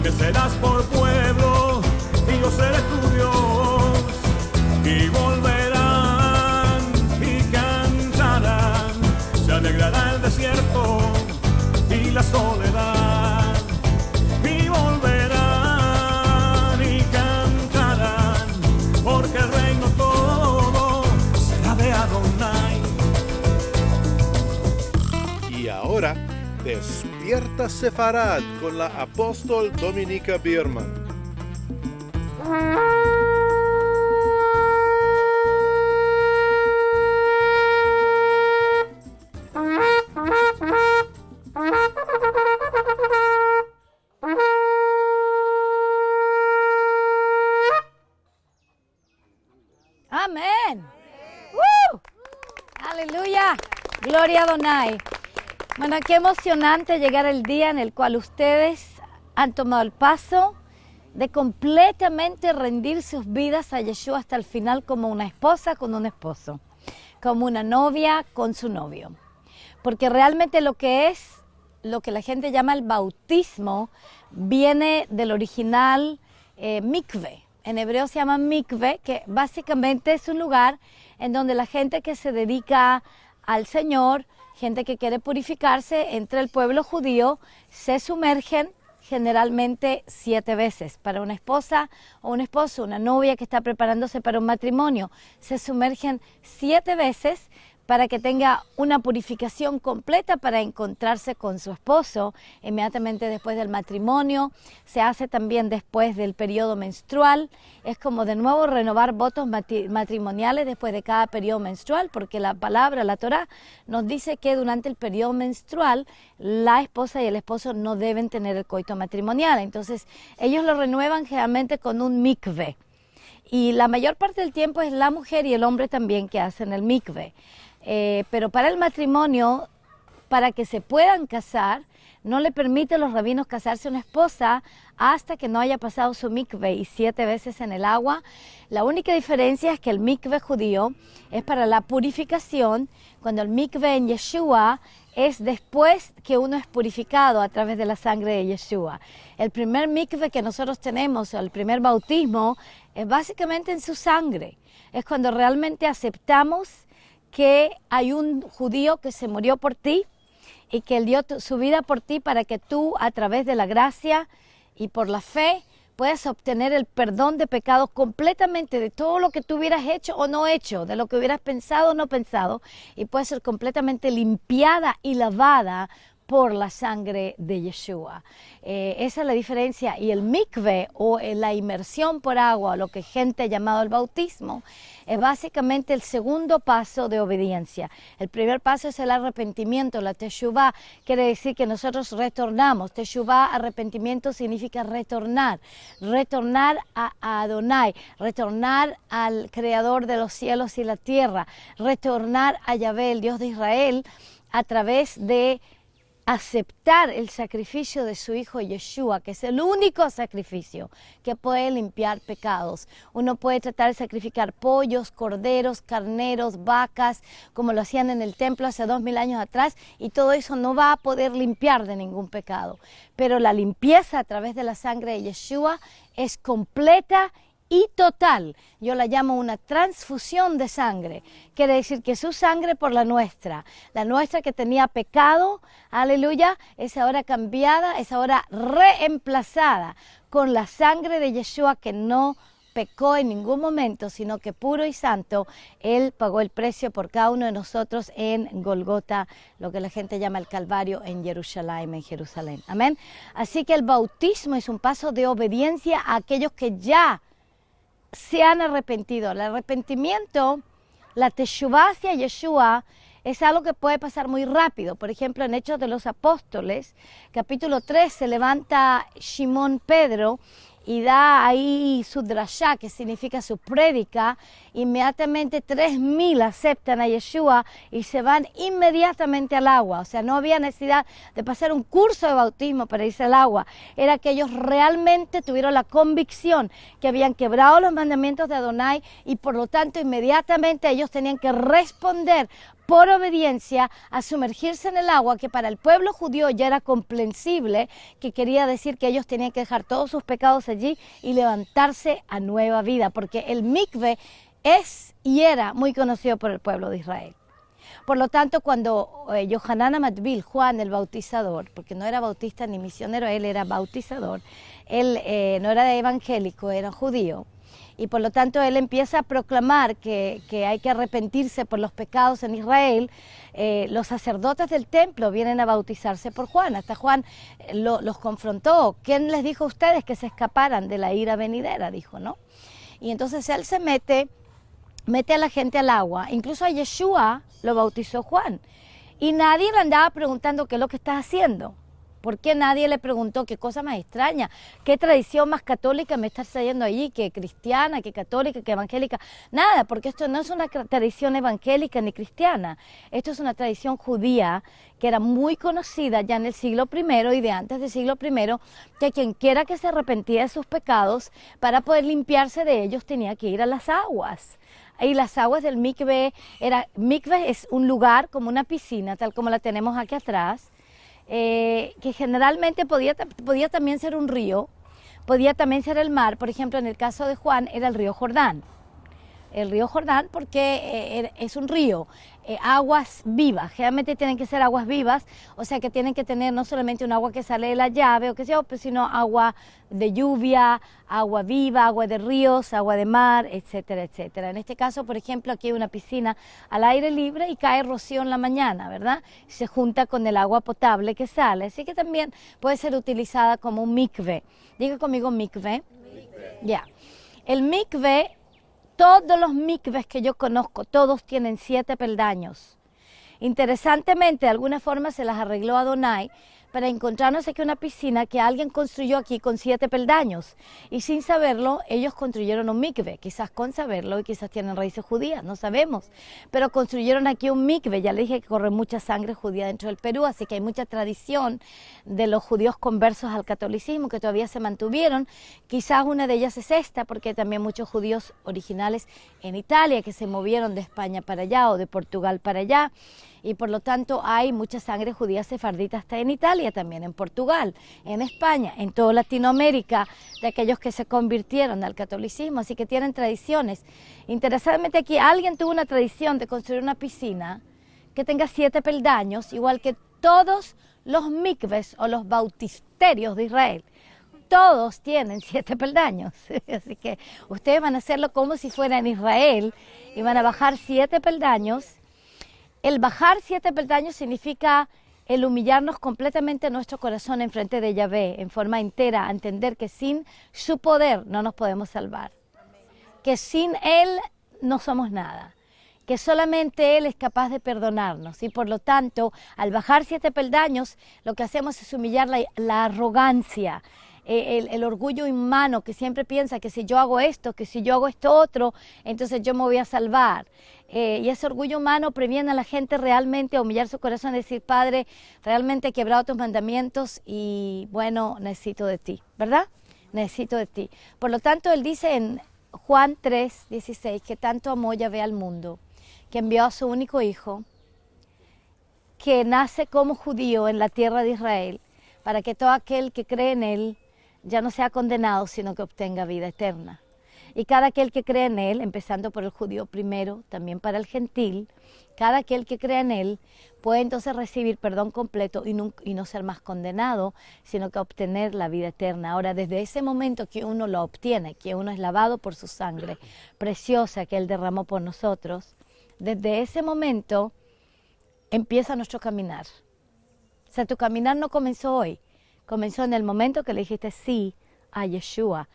me serás por pueblo y yo seré tu Dios. Y volverán y cantarán, se alegrará el desierto y la soledad. Y volverán y cantarán, porque el reino todo será de Adonai. Y ahora, Despierta Sefarad con la apóstol Dominica Bierman. Amén. Aleluya. Gloria a Adonai. Bueno, qué emocionante llegar el día en el cual ustedes han tomado el paso de completamente rendir sus vidas a Yeshua hasta el final, como una esposa con un esposo, como una novia con su novio. Porque realmente lo que la gente llama el bautismo viene del original mikve. En hebreo se llama mikve, que básicamente es un lugar en donde la gente que se dedica al Señor, gente que quiere purificarse entre el pueblo judío, se sumergen generalmente 7 veces. Para una esposa o un esposo, una novia que está preparándose para un matrimonio, se sumergen 7 veces para que tenga una purificación completa para encontrarse con su esposo inmediatamente después del matrimonio. Se hace también después del periodo menstrual. Es como de nuevo renovar votos matrimoniales después de cada periodo menstrual, porque la palabra, la Torá, nos dice que durante el periodo menstrual la esposa y el esposo no deben tener el coito matrimonial. Entonces ellos lo renuevan generalmente con un mikve. Y la mayor parte del tiempo es la mujer y el hombre también que hacen el mikve. Pero para el matrimonio, para que se puedan casar, no le permite a los rabinos casarse a una esposa hasta que no haya pasado su mikve y 7 veces en el agua. La única diferencia es que el mikve judío es para la purificación, cuando el mikve en Yeshua es después que uno es purificado a través de la sangre de Yeshua. El primer mikve que nosotros tenemos, o el primer bautismo, es básicamente en su sangre. Es cuando realmente aceptamos que hay un judío que se murió por ti y que él dio su vida por ti para que tú, a través de la gracia y por la fe, puedas obtener el perdón de pecados completamente de todo lo que tú hubieras hecho o no hecho, de lo que hubieras pensado o no pensado, y puedes ser completamente limpiada y lavada por la sangre de Yeshua. Esa es la diferencia. Y el mikve, o la inmersión por agua, lo que gente ha llamado el bautismo, es básicamente el segundo paso de obediencia. El primer paso es el arrepentimiento, la teshuvah, quiere decir que nosotros retornamos. Teshuvah, arrepentimiento, significa retornar, retornar a Adonai, retornar al Creador de los cielos y la tierra, retornar a Yahvé, el Dios de Israel, a través de aceptar el sacrificio de su hijo Yeshua, que es el único sacrificio que puede limpiar pecados. Uno puede tratar de sacrificar pollos, corderos, carneros, vacas, como lo hacían en el templo hace 2000 años atrás, y todo eso no va a poder limpiar de ningún pecado. Pero la limpieza a través de la sangre de Yeshua es completa y total. Yo la llamo una transfusión de sangre. Quiere decir que su sangre por la nuestra que tenía pecado, aleluya, es ahora cambiada, es ahora reemplazada con la sangre de Yeshua, que no pecó en ningún momento, sino que puro y santo, Él pagó el precio por cada uno de nosotros en Golgota, lo que la gente llama el Calvario en Jerusalén. Amén. Así que el bautismo es un paso de obediencia a aquellos que ya se han arrepentido. El arrepentimiento, la teshuvah hacia Yeshua, es algo que puede pasar muy rápido. Por ejemplo, en Hechos de los Apóstoles, capítulo 3, se levanta Simón Pedro y da ahí su drashá, que significa su prédica. Inmediatamente 3000 aceptan a Yeshua y se van inmediatamente al agua. O sea, no había necesidad de pasar un curso de bautismo para irse al agua. Era que ellos realmente tuvieron la convicción que habían quebrado los mandamientos de Adonai, y por lo tanto inmediatamente ellos tenían que responder por obediencia a sumergirse en el agua, que para el pueblo judío ya era comprensible, que quería decir que ellos tenían que dejar todos sus pecados allí y levantarse a nueva vida, porque el mikve es y era muy conocido por el pueblo de Israel. Por lo tanto, cuando Yohanan Amatbil, Juan el bautizador, porque no era bautista ni misionero, él era bautizador, él no era de evangélico, era judío, y por lo tanto él empieza a proclamar que hay que arrepentirse por los pecados en Israel. Los sacerdotes del templo vienen a bautizarse por Juan. Hasta Juan los confrontó. ¿Quién les dijo a ustedes que se escaparan de la ira venidera? Dijo, ¿no? Y entonces él se mete a la gente al agua. Incluso a Yeshua lo bautizó Juan. Y nadie le andaba preguntando qué es lo que estás haciendo. ¿Por qué nadie le preguntó qué cosa más extraña? ¿Qué tradición más católica me estás trayendo allí? ¿Que cristiana, que católica, que evangélica? Nada, porque esto no es una tradición evangélica ni cristiana. Esto es una tradición judía que era muy conocida ya en el siglo I y de antes del siglo I, que quien quiera que se arrepentía de sus pecados, para poder limpiarse de ellos tenía que ir a las aguas. Y las aguas del mikve, mikve es un lugar como una piscina, tal como la tenemos aquí atrás, que generalmente podía también ser un río, podía también ser el mar. Por ejemplo, en el caso de Juan era el río Jordán. El río Jordán porque es un río, aguas vivas, generalmente tienen que ser aguas vivas, o sea que tienen que tener no solamente un agua que sale de la llave o qué sé yo, sino agua de lluvia, agua viva, agua de ríos, agua de mar, etcétera, etcétera. En este caso, por ejemplo, aquí hay una piscina al aire libre y cae rocío en la mañana, ¿verdad? Se junta con el agua potable que sale, así que también puede ser utilizada como un mikve. Diga conmigo mikve. Ya. El mikve, todos los mikves que yo conozco, todos tienen 7 peldaños. Interesantemente, de alguna forma se las arregló Adonai para encontrarnos aquí una piscina que alguien construyó aquí con 7 peldaños. Y sin saberlo, ellos construyeron un mikve, quizás con saberlo, y quizás tienen raíces judías, no sabemos. Pero construyeron aquí un mikve. Ya le dije que corre mucha sangre judía dentro del Perú, así que hay mucha tradición de los judíos conversos al catolicismo que todavía se mantuvieron. Quizás una de ellas es esta, porque hay también muchos judíos originales en Italia que se movieron de España para allá o de Portugal para allá. Y por lo tanto hay mucha sangre judía sefardita hasta en Italia, también en Portugal, en España, en toda Latinoamérica, de aquellos que se convirtieron al catolicismo, así que tienen tradiciones. Interesantemente aquí alguien tuvo una tradición de construir una piscina que tenga 7 peldaños, igual que todos los mikves o los bautisterios de Israel. Todos tienen 7 peldaños, así que ustedes van a hacerlo como si fuera en Israel y van a bajar 7 peldaños. El bajar 7 peldaños significa el humillarnos completamente nuestro corazón en frente de Yahvé, en forma entera, a entender que sin su poder no nos podemos salvar, que sin Él no somos nada, que solamente Él es capaz de perdonarnos, y por lo tanto, al bajar 7 peldaños, lo que hacemos es humillar la arrogancia, el orgullo humano que siempre piensa que si yo hago esto, que si yo hago esto otro, entonces yo me voy a salvar. Y ese orgullo humano previene a la gente realmente a humillar su corazón y decir, Padre, realmente he quebrado tus mandamientos y bueno, necesito de ti, ¿verdad? Necesito de ti. Por lo tanto, Él dice en Juan 3:16 que tanto amó Yahvé al mundo, que envió a su único hijo, que nace como judío en la tierra de Israel, para que todo aquel que cree en Él ya no sea condenado, sino que obtenga vida eterna. Y cada aquel que cree en Él, empezando por el judío primero, también para el gentil, cada aquel que cree en Él puede entonces recibir perdón completo y no ser más condenado, sino que obtener la vida eterna. Ahora, desde ese momento que uno lo obtiene, que uno es lavado por su sangre preciosa que Él derramó por nosotros, desde ese momento empieza nuestro caminar. O sea, tu caminar no comenzó hoy, comenzó en el momento que le dijiste sí a Yeshua,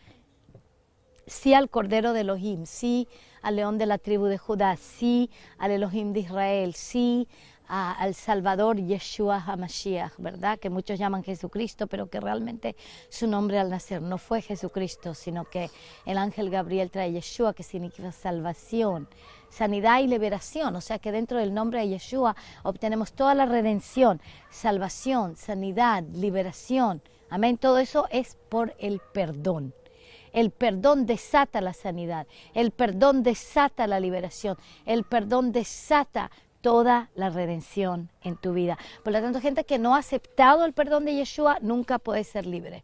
sí al Cordero de Elohim, sí al León de la tribu de Judá, sí al Elohim de Israel, sí al Salvador Yeshua HaMashiach, ¿verdad? Que muchos llaman Jesucristo, pero que realmente su nombre al nacer no fue Jesucristo, sino que el ángel Gabriel trae Yeshua, que significa salvación, sanidad y liberación. O sea que dentro del nombre de Yeshua obtenemos toda la redención, salvación, sanidad, liberación. Amén. Todo eso es por el perdón. El perdón desata la sanidad, el perdón desata la liberación, el perdón desata toda la redención en tu vida. Por lo tanto, gente que no ha aceptado el perdón de Yeshua nunca puede ser libre.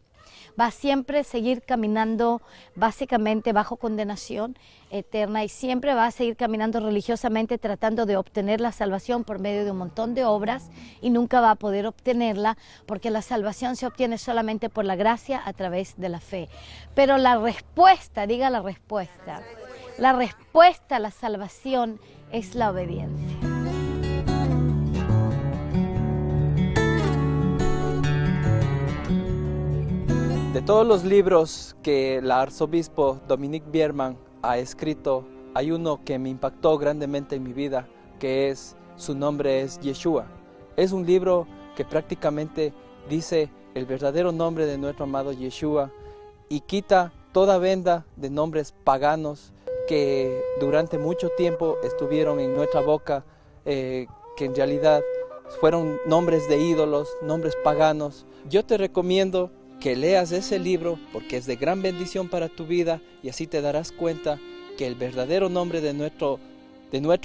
Va a siempre seguir caminando básicamente bajo condenación eterna y siempre va a seguir caminando religiosamente tratando de obtener la salvación por medio de un montón de obras y nunca va a poder obtenerla porque la salvación se obtiene solamente por la gracia a través de la fe. Pero la respuesta, diga la respuesta a la salvación es la obediencia. De todos los libros que el arzobispo Dominique Bierman ha escrito, hay uno que me impactó grandemente en mi vida, que su nombre es Yeshua. Es un libro que prácticamente dice el verdadero nombre de nuestro amado Yeshua y quita toda venda de nombres paganos que durante mucho tiempo estuvieron en nuestra boca, que en realidad fueron nombres de ídolos, nombres paganos. Yo te recomiendo que leas ese libro porque es de gran bendición para tu vida y así te darás cuenta que el verdadero nombre de nuestro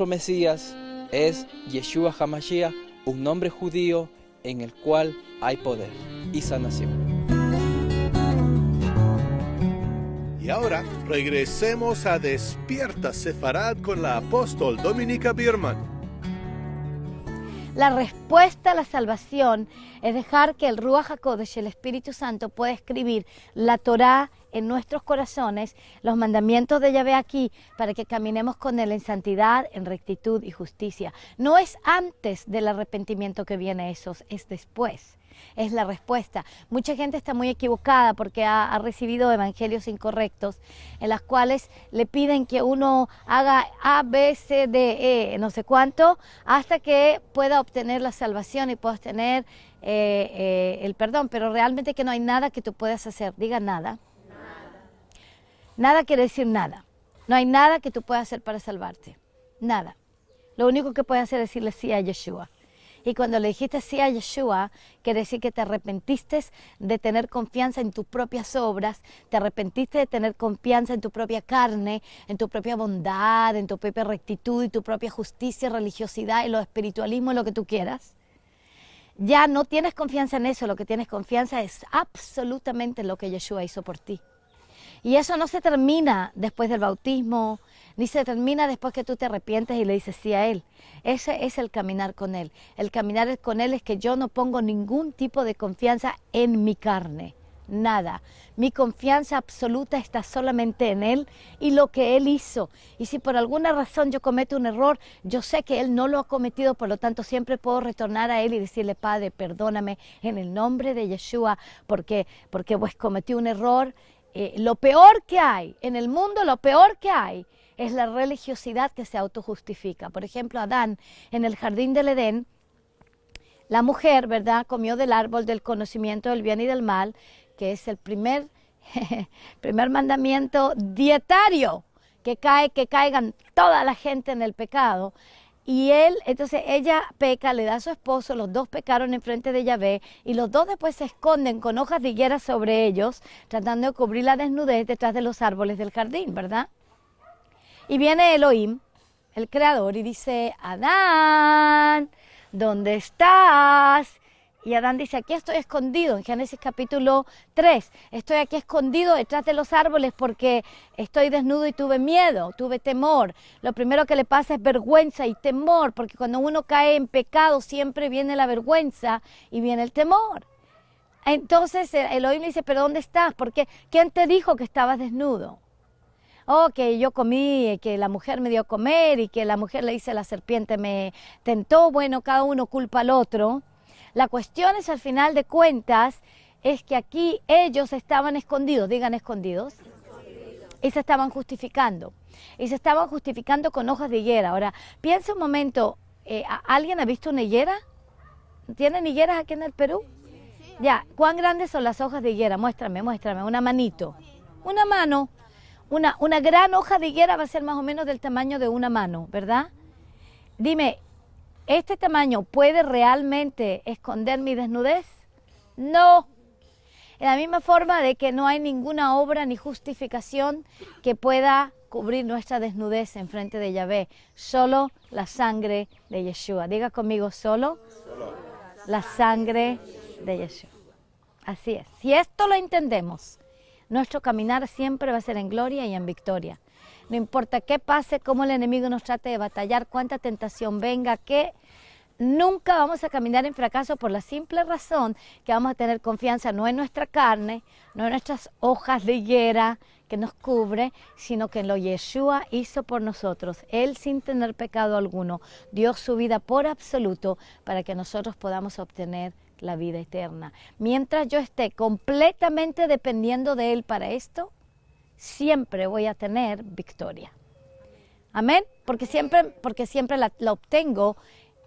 Mesías es Yeshua HaMashiach, un nombre judío en el cual hay poder y sanación. Y ahora regresemos a Despierta Sefarad con la apóstol Dominica Bierman. La respuesta a la salvación es dejar que el Ruach HaKodesh, el Espíritu Santo, pueda escribir la Torá en nuestros corazones, los mandamientos de Yahvé aquí, para que caminemos con Él en santidad, en rectitud y justicia. No es antes del arrepentimiento que viene eso, es después. Es la respuesta. Mucha gente está muy equivocada porque ha recibido evangelios incorrectos en las cuales le piden que uno haga A, B, C, D, E, no sé cuánto, hasta que pueda obtener la salvación y pueda obtener el perdón, pero realmente que no hay nada que tú puedas hacer. Diga nada. Nada quiere decir nada. No hay nada que tú puedas hacer para salvarte. Nada. Lo único que puedes hacer es decirle sí a Yeshua. Y cuando le dijiste sí a Yeshua, quiere decir que te arrepentiste de tener confianza en tus propias obras, te arrepentiste de tener confianza en tu propia carne, en tu propia bondad, en tu propia rectitud y tu propia justicia, religiosidad y lo espiritualismo y lo que tú quieras. Ya no tienes confianza en eso, lo que tienes confianza es absolutamente lo que Yeshua hizo por ti. Y eso no se termina después del bautismo, ni se termina después que tú te arrepientes y le dices sí a Él. Ese es el caminar con Él. El caminar con Él es que yo no pongo ningún tipo de confianza en mi carne, nada. Mi confianza absoluta está solamente en Él y lo que Él hizo. Y si por alguna razón yo cometo un error, yo sé que Él no lo ha cometido, por lo tanto siempre puedo retornar a Él y decirle, Padre, perdóname en el nombre de Yeshua, porque pues cometí un error. Lo peor que hay en el mundo, lo peor que hay es la religiosidad que se autojustifica. Por ejemplo, Adán en el jardín del Edén, la mujer, ¿verdad?, comió del árbol del conocimiento del bien y del mal, que es el primer mandamiento dietario, que caigan toda la gente en el pecado. Y entonces ella peca, le da a su esposo, los dos pecaron en frente de Yahvé y los dos después se esconden con hojas de higuera sobre ellos, tratando de cubrir la desnudez detrás de los árboles del jardín, ¿verdad? Y viene Elohim, el creador, y dice, Adán, ¿dónde estás? Y Adán dice, aquí estoy escondido, en Génesis capítulo 3, estoy aquí escondido detrás de los árboles porque estoy desnudo y tuve miedo, tuve temor. Lo primero que le pasa es vergüenza y temor, porque cuando uno cae en pecado siempre viene la vergüenza y viene el temor. Entonces Elohim le dice, ¿pero dónde estás? Porque ¿quién te dijo que estabas desnudo? Oh, que yo comí, que la mujer me dio a comer y que la mujer le dice, la serpiente me tentó. Bueno, cada uno culpa al otro. La cuestión es, al final de cuentas, es que aquí ellos estaban escondidos, digan escondidos, y se estaban justificando. Y se estaban justificando con hojas de higuera. Ahora, piensa un momento, ¿alguien ha visto una higuera? ¿Tienen higueras aquí en el Perú? Ya, ¿cuán grandes son las hojas de higuera? Muéstrame, una manito. Una mano. Una gran hoja de higuera va a ser más o menos del tamaño de una mano, ¿verdad? Dime, ¿este tamaño puede realmente esconder mi desnudez? No. En la misma forma de que no hay ninguna obra ni justificación que pueda cubrir nuestra desnudez en frente de Yahvé. Solo la sangre de Yeshua. Diga conmigo, solo la sangre de Yeshua. Así es. Si esto lo entendemos, nuestro caminar siempre va a ser en gloria y en victoria. No importa qué pase, cómo el enemigo nos trate de batallar, cuánta tentación venga, que nunca vamos a caminar en fracaso por la simple razón que vamos a tener confianza no en nuestra carne, no en nuestras hojas de higuera que nos cubre, sino que en lo Yeshua hizo por nosotros. Él, sin tener pecado alguno, dio su vida por absoluto para que nosotros podamos obtener la vida eterna. Mientras yo esté completamente dependiendo de Él para esto, siempre voy a tener victoria. Amén, porque siempre la obtengo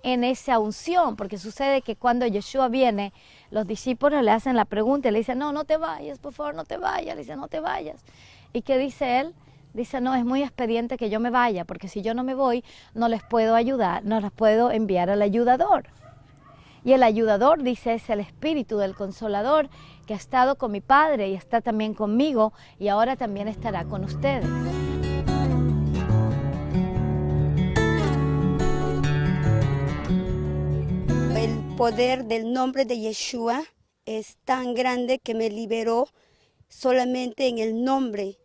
en esa unción, porque sucede que cuando Yeshua viene, los discípulos le hacen la pregunta y le dicen, no te vayas, por favor, no te vayas. Le dice, no te vayas. ¿Y qué dice él? Dice, no, es muy expediente que yo me vaya, porque si yo no me voy, no les puedo ayudar, no les puedo enviar al ayudador. Y el ayudador, dice, es el Espíritu del Consolador, que ha estado con mi Padre y está también conmigo, y ahora también estará con ustedes. El poder del nombre de Yeshua es tan grande que me liberó solamente en el nombre,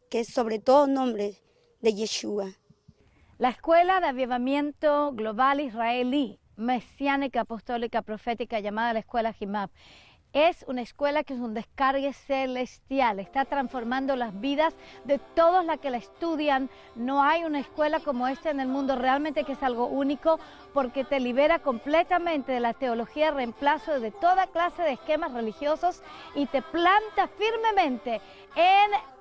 que es sobre todo nombre de Yeshua. La Escuela de Avivamiento Global Israelí, mesiánica, apostólica, profética, llamada la Escuela Jimab, es una escuela que es un descargue celestial, está transformando las vidas de todos los que la estudian. No hay una escuela como esta en el mundo, realmente que es algo único, porque te libera completamente de la teología de reemplazo de toda clase de esquemas religiosos y te planta firmemente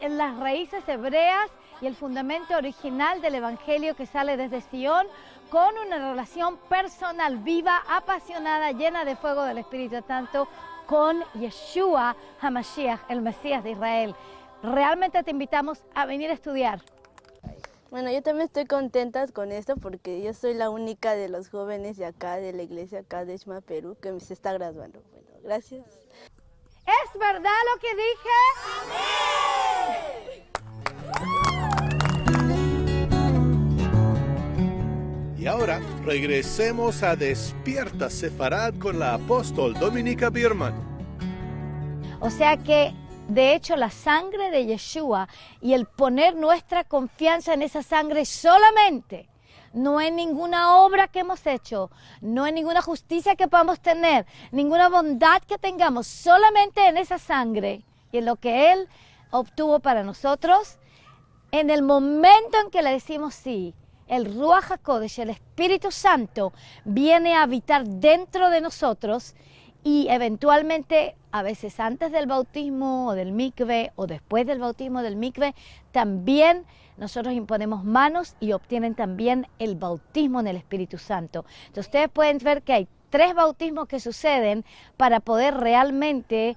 en las raíces hebreas y el fundamento original del Evangelio que sale desde Sion, con una relación personal, viva, apasionada, llena de fuego del Espíritu Santo, con Yeshua HaMashiach, el Mesías de Israel. Realmente te invitamos a venir a estudiar. Bueno, yo también estoy contenta con esto porque yo soy la única de los jóvenes de acá, de la iglesia acá de Ishma, Perú, que se está graduando. Bueno, gracias. ¿Es verdad lo que dije? Y ahora regresemos a Despierta Sefarad con la apóstol Dominica Biermann. O sea que, de hecho, la sangre de Yeshua y el poner nuestra confianza en esa sangre solamente, no en ninguna obra que hemos hecho, no en ninguna justicia que podamos tener, ninguna bondad que tengamos, solamente en esa sangre y en lo que Él obtuvo para nosotros, en el momento en que le decimos sí, el Ruach HaKodesh, el Espíritu Santo, viene a habitar dentro de nosotros y eventualmente, a veces antes del bautismo o del mikve o después del bautismo del mikve, también nosotros imponemos manos y obtienen también el bautismo en el Espíritu Santo. Entonces ustedes pueden ver que hay 3 bautismos que suceden para poder realmente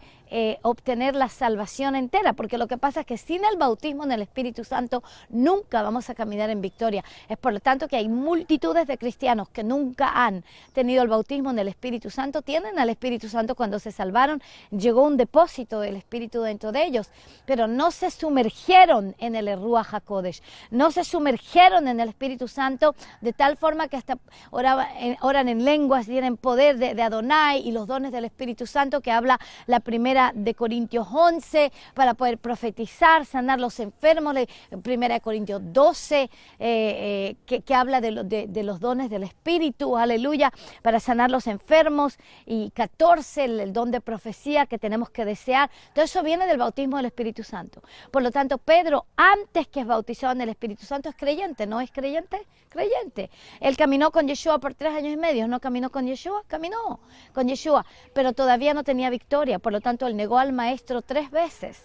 obtener la salvación entera, porque lo que pasa es que sin el bautismo en el Espíritu Santo nunca vamos a caminar en victoria. Es por lo tanto que hay multitudes de cristianos que nunca han tenido el bautismo en el Espíritu Santo, tienen al Espíritu Santo cuando se salvaron, llegó un depósito del Espíritu dentro de ellos, pero no se sumergieron en el Ruach HaKodesh, no se sumergieron en el Espíritu Santo de tal forma que hasta oran en lenguas, tienen poder de Adonai y los dones del Espíritu Santo, que habla la primera de Corintios 11, para poder profetizar, sanar los enfermos, primera de Corintios 12, que habla de los dones del Espíritu, aleluya, para sanar los enfermos, y 14, el don de profecía que tenemos que desear. Todo eso viene del bautismo del Espíritu Santo. Por lo tanto, Pedro, antes que es bautizado en el Espíritu Santo, es creyente, ¿no es creyente? Creyente. Él caminó con Yeshua por 3 años y medio, ¿no caminó con Yeshua? Caminó con Yeshua, pero todavía no tenía victoria, por lo tanto él negó al maestro 3 veces.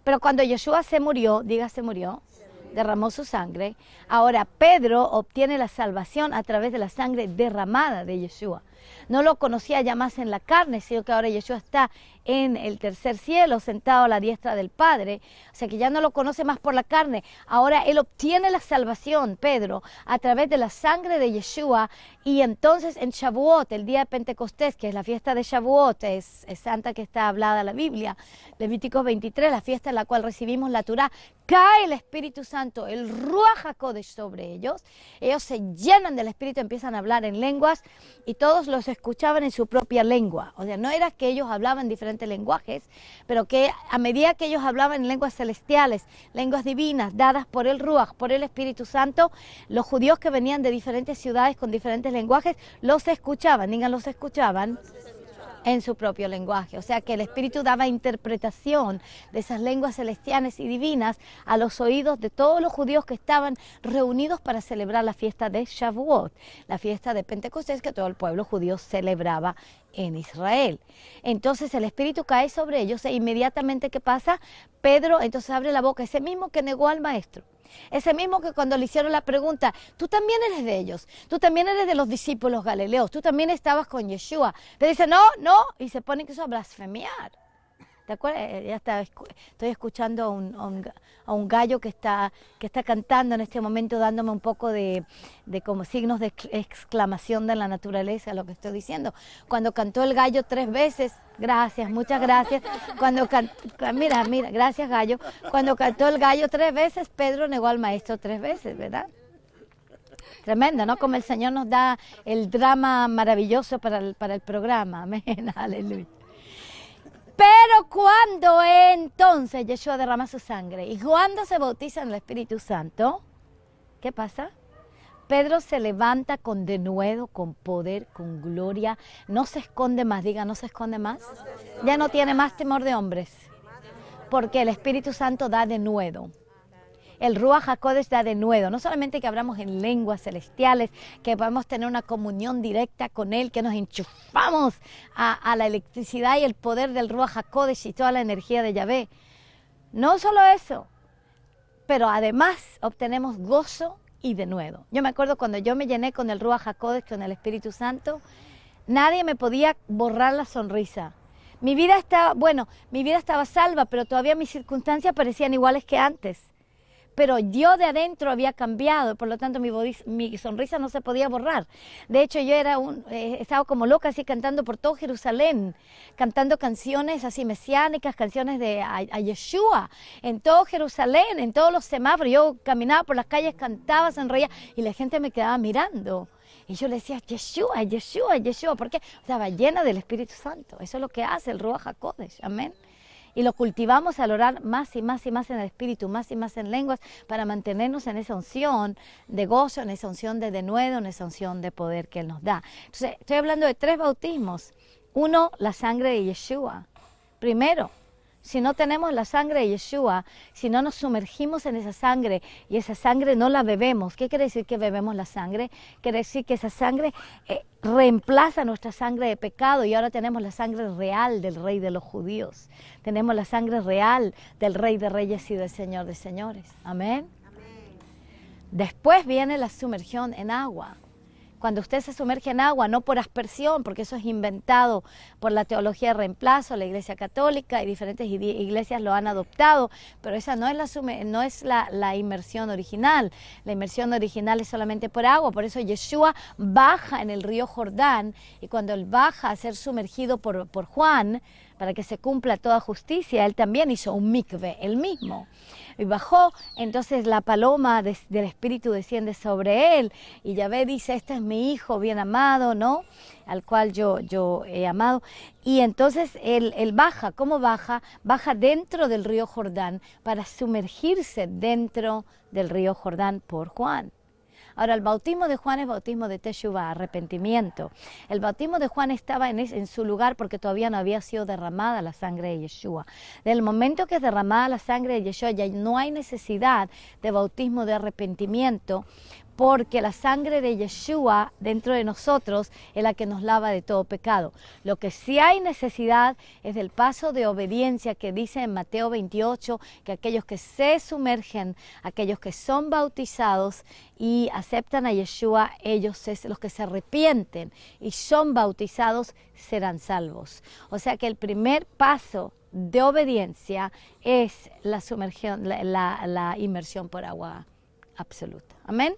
Pero cuando Yeshua se murió, diga se murió, derramó su sangre, ahora Pedro obtiene la salvación a través de la sangre derramada de Yeshua. No lo conocía ya más en la carne, sino que ahora Yeshua está en el tercer cielo, sentado a la diestra del Padre. O sea que ya no lo conoce más por la carne. Ahora él obtiene la salvación, Pedro, a través de la sangre de Yeshua. Y entonces en Shavuot, el día de Pentecostés, que es la fiesta de Shavuot, es santa que está hablada en la Biblia, Levíticos 23, la fiesta en la cual recibimos la Torá, cae el Espíritu Santo, el Ruach HaKodesh sobre ellos. Ellos se llenan del Espíritu, empiezan a hablar en lenguas y todos los escuchaban en su propia lengua. O sea, no era que ellos hablaban diferentes lenguajes, pero que a medida que ellos hablaban en lenguas celestiales, lenguas divinas, dadas por el Ruach, por el Espíritu Santo, los judíos que venían de diferentes ciudades con diferentes lenguajes, los escuchaban, digan, los escuchaban en su propio lenguaje. O sea que el Espíritu daba interpretación de esas lenguas celestiales y divinas a los oídos de todos los judíos que estaban reunidos para celebrar la fiesta de Shavuot, la fiesta de Pentecostés que todo el pueblo judío celebraba en Israel. Entonces el Espíritu cae sobre ellos e inmediatamente, ¿qué pasa? Pedro entonces abre la boca, ese mismo que negó al maestro. Ese mismo que cuando le hicieron la pregunta, tú también eres de ellos, tú también eres de los discípulos galileos, tú también estabas con Yeshua. Le dice, no, y se pone incluso a blasfemiar. ¿Te acuerdas? Estoy escuchando a un gallo que está cantando en este momento, dándome un poco de como signos de exclamación de la naturaleza, lo que estoy diciendo. Cuando cantó el gallo 3 veces, gracias, muchas gracias. Mira, gracias gallo. Cuando cantó el gallo 3 veces, Pedro negó al maestro 3 veces, ¿verdad? Tremendo, ¿no? Como el Señor nos da el drama maravilloso para el programa. Amén, aleluya. Pero cuando entonces Yeshua derrama su sangre y cuando se bautiza en el Espíritu Santo, ¿qué pasa? Pedro se levanta con denuedo, con poder, con gloria, no se esconde más, diga, no se esconde más. Ya no tiene más temor de hombres, porque el Espíritu Santo da denuedo. El Ruach HaKodesh da denuedo, no solamente que hablamos en lenguas celestiales, que podemos tener una comunión directa con Él, que nos enchufamos a la electricidad y el poder del Ruach HaKodesh y toda la energía de Yahvé. No solo eso, pero además obtenemos gozo y denuedo. Yo me acuerdo cuando yo me llené con el Ruach HaKodesh, con el Espíritu Santo, nadie me podía borrar la sonrisa. Mi vida estaba salva, pero todavía mis circunstancias parecían iguales que antes. Pero yo de adentro había cambiado, por lo tanto mi sonrisa no se podía borrar. De hecho, yo estaba como loca así cantando por todo Jerusalén, cantando canciones así mesiánicas, canciones a Yeshua, en todo Jerusalén, en todos los semáforos. Yo caminaba por las calles, cantaba, sonreía y la gente me quedaba mirando. Y yo le decía, Yeshua, Yeshua, Yeshua, porque estaba llena del Espíritu Santo. Eso es lo que hace el Ruach HaKodesh, amén. Y lo cultivamos al orar más y más y más en el Espíritu, más y más en lenguas, para mantenernos en esa unción de gozo, en esa unción de denuedo, en esa unción de poder que Él nos da. Entonces, estoy hablando de 3 bautismos. 1, la sangre de Yeshua. Primero, si no tenemos la sangre de Yeshua, si no nos sumergimos en esa sangre y esa sangre no la bebemos, ¿qué quiere decir que bebemos la sangre? Quiere decir que esa sangre reemplaza nuestra sangre de pecado y ahora tenemos la sangre real del Rey de los judíos. Tenemos la sangre real del Rey de Reyes y del Señor de Señores. Amén. Después viene la sumergión en agua. Cuando usted se sumerge en agua, no por aspersión, porque eso es inventado por la teología de reemplazo, la Iglesia Católica y diferentes iglesias lo han adoptado, pero esa no es la inmersión original. La inmersión original es solamente por agua, por eso Yeshua baja en el río Jordán y cuando él baja a ser sumergido por Juan, para que se cumpla toda justicia, él también hizo un mikve, él mismo. Y bajó, entonces la paloma del Espíritu desciende sobre él, y Yahvé dice, este es mi hijo bien amado, ¿no? Al cual yo he amado. Y entonces él baja, ¿cómo baja? Baja dentro del río Jordán para sumergirse dentro del río Jordán por Juan. Ahora, el bautismo de Juan es bautismo de Teshuvah, arrepentimiento. El bautismo de Juan estaba en su lugar porque todavía no había sido derramada la sangre de Yeshua. Del momento que es derramada la sangre de Yeshua, ya no hay necesidad de bautismo de arrepentimiento, porque la sangre de Yeshua dentro de nosotros es la que nos lava de todo pecado. Lo que sí hay necesidad es del paso de obediencia que dice en Mateo 28, que aquellos que se sumergen, aquellos que son bautizados y aceptan a Yeshua, ellos es los que se arrepienten y son bautizados, serán salvos. O sea que el primer paso de obediencia es la sumergión, la inmersión por agua absoluta. Amén.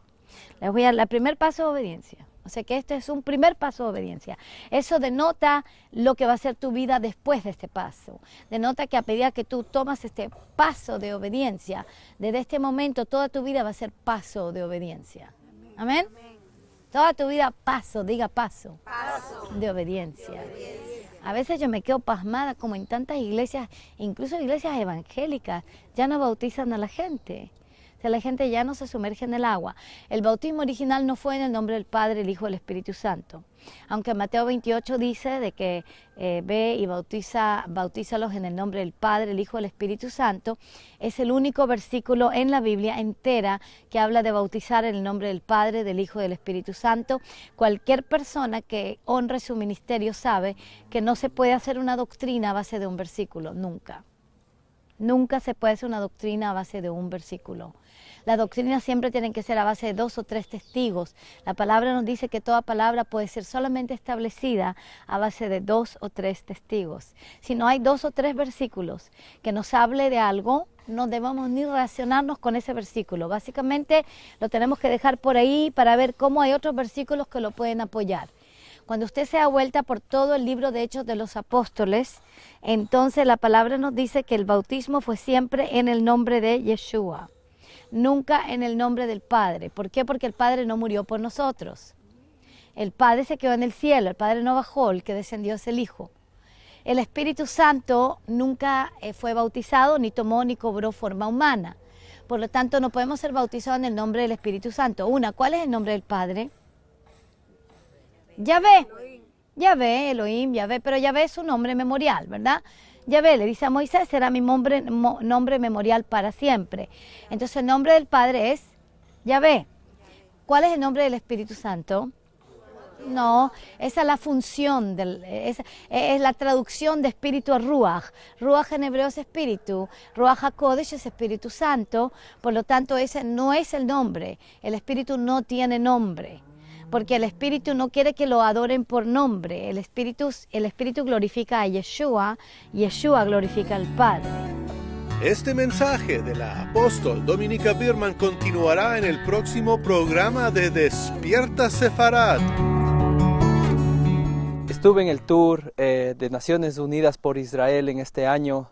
Les voy a dar el primer paso de obediencia. O sea que este es un primer paso de obediencia. Eso denota lo que va a ser tu vida después de este paso. Denota que a medida que tú tomas este paso de obediencia, desde este momento toda tu vida va a ser paso de obediencia. Amén. Toda tu vida paso, diga paso. De obediencia. A veces yo me quedo pasmada como en tantas iglesias, incluso iglesias evangélicas, ya no bautizan a la gente. O sea, la gente ya no se sumerge en el agua. El bautismo original no fue en el nombre del Padre, el Hijo y el Espíritu Santo. Aunque Mateo 28 dice de que ve y bautízalos en el nombre del Padre, el Hijo y el Espíritu Santo, es el único versículo en la Biblia entera que habla de bautizar en el nombre del Padre, del Hijo y del Espíritu Santo. Cualquier persona que honre su ministerio sabe que no se puede hacer una doctrina a base de un versículo, nunca. Nunca se puede hacer una doctrina a base de un versículo. Las doctrinas siempre tienen que ser a base de 2 o 3 testigos. La palabra nos dice que toda palabra puede ser solamente establecida a base de 2 o 3 testigos. Si no hay 2 o 3 versículos que nos hable de algo, no debemos ni relacionarnos con ese versículo. Básicamente lo tenemos que dejar por ahí para ver cómo hay otros versículos que lo pueden apoyar. Cuando usted se da vuelta por todo el libro de Hechos de los Apóstoles, entonces la palabra nos dice que el bautismo fue siempre en el nombre de Yeshua, nunca en el nombre del Padre. ¿Por qué? Porque el Padre no murió por nosotros. El Padre se quedó en el cielo, el Padre no bajó, el que descendió es el Hijo. El Espíritu Santo nunca fue bautizado, ni tomó, ni cobró forma humana. Por lo tanto, no podemos ser bautizados en el nombre del Espíritu Santo. ¿Cuál es el nombre del Padre? Yahvé, Elohim, Yahvé, pero Yahvé es un nombre memorial, ¿verdad? Yahvé le dice a Moisés, será mi nombre memorial para siempre. Entonces el nombre del Padre es Yahvé. ¿Cuál es el nombre del Espíritu Santo? No, esa es la función, es la traducción de espíritu a Ruach. Ruach en hebreo es espíritu, Ruach HaKodesh es Espíritu Santo, por lo tanto ese no es el nombre, el Espíritu no tiene nombre. Porque el Espíritu no quiere que lo adoren por nombre. El Espíritu glorifica a Yeshua, Yeshua glorifica al Padre. Este mensaje de la apóstol Dominica Biermann continuará en el próximo programa de Despierta Sefarad. Estuve en el tour de Naciones Unidas por Israel en este año.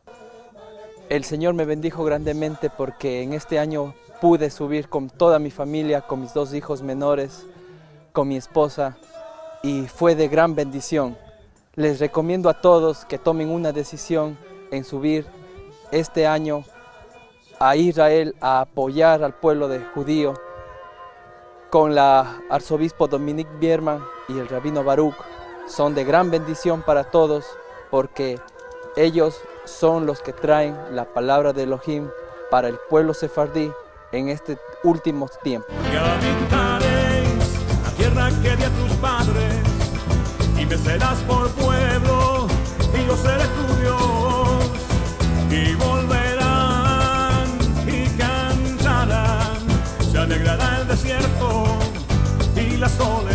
El Señor me bendijo grandemente porque en este año pude subir con toda mi familia, con mis 2 hijos menores, con mi esposa, y fue de gran bendición. Les recomiendo a todos que tomen una decisión en subir este año a Israel a apoyar al pueblo judío con la arzobispo Dominique Biermann y el rabino Baruch. Son de gran bendición para todos porque ellos son los que traen la palabra de Elohim para el pueblo sefardí en este último tiempo. Tierra que di a tus padres, y me serás por pueblo, y yo seré tu Dios, y volverán y cantarán, se alegrará el desierto y la soledad.